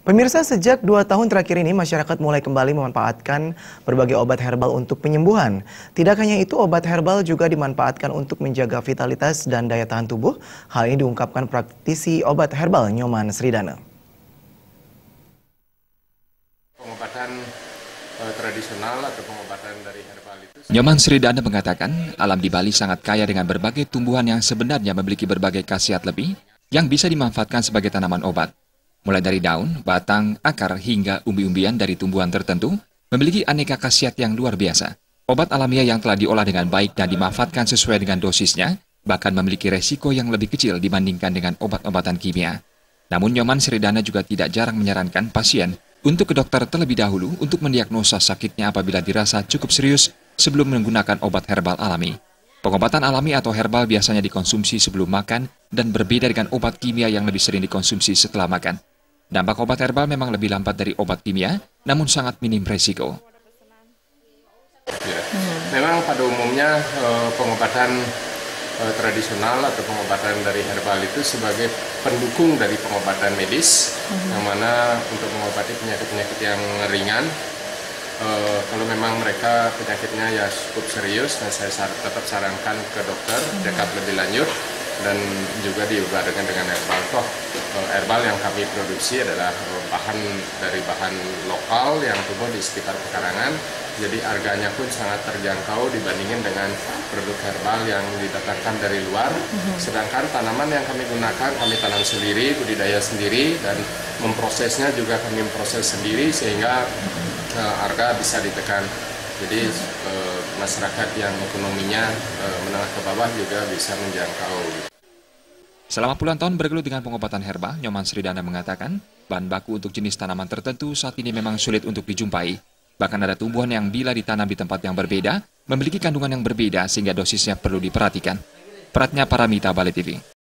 Pemirsa, sejak 2 tahun terakhir ini masyarakat mulai kembali memanfaatkan berbagai obat herbal untuk penyembuhan. Tidak hanya itu, obat herbal juga dimanfaatkan untuk menjaga vitalitas dan daya tahan tubuh. Hal ini diungkapkan praktisi obat herbal Nyoman Sridana. Pengobatan tradisional atau pengobatan dari herbal itu... Nyoman Sridana mengatakan, alam di Bali sangat kaya dengan berbagai tumbuhan yang sebenarnya memiliki berbagai khasiat lebih yang bisa dimanfaatkan sebagai tanaman obat. Mulai dari daun, batang, akar, hingga umbi-umbian dari tumbuhan tertentu, memiliki aneka khasiat yang luar biasa. Obat alamiah yang telah diolah dengan baik dan dimanfaatkan sesuai dengan dosisnya, bahkan memiliki resiko yang lebih kecil dibandingkan dengan obat-obatan kimia. Namun Nyoman Sridana juga tidak jarang menyarankan pasien untuk ke dokter terlebih dahulu untuk mendiagnosa sakitnya apabila dirasa cukup serius sebelum menggunakan obat herbal alami. Pengobatan alami atau herbal biasanya dikonsumsi sebelum makan dan berbeda dengan obat kimia yang lebih sering dikonsumsi setelah makan. Dampak obat herbal memang lebih lambat dari obat kimia, namun sangat minim resiko. Ya. Memang pada umumnya pengobatan tradisional atau pengobatan dari herbal itu sebagai pendukung dari pengobatan medis, yang mana untuk mengobati penyakit-penyakit yang ringan, kalau memang mereka penyakitnya ya cukup serius, dan saya tetap sarankan ke dokter, check up lebih lanjut, dan juga dibarengan dengan herbal. Toh herbal yang kami produksi adalah bahan lokal yang tumbuh di sekitar pekarangan, jadi harganya pun sangat terjangkau dibandingin dengan produk herbal yang didatangkan dari luar. Sedangkan tanaman yang kami gunakan kami tanam sendiri, budidaya sendiri, dan memprosesnya juga kami proses sendiri sehingga harga bisa ditekan. Jadi masyarakat yang ekonominya menengah ke bawah juga bisa menjangkau. Selama puluhan tahun bergelut dengan pengobatan herbal, Nyoman Sridana mengatakan bahan baku untuk jenis tanaman tertentu saat ini memang sulit untuk dijumpai. Bahkan ada tumbuhan yang bila ditanam di tempat yang berbeda, memiliki kandungan yang berbeda sehingga dosisnya perlu diperhatikan. Pratnya Paramita, Bali TV.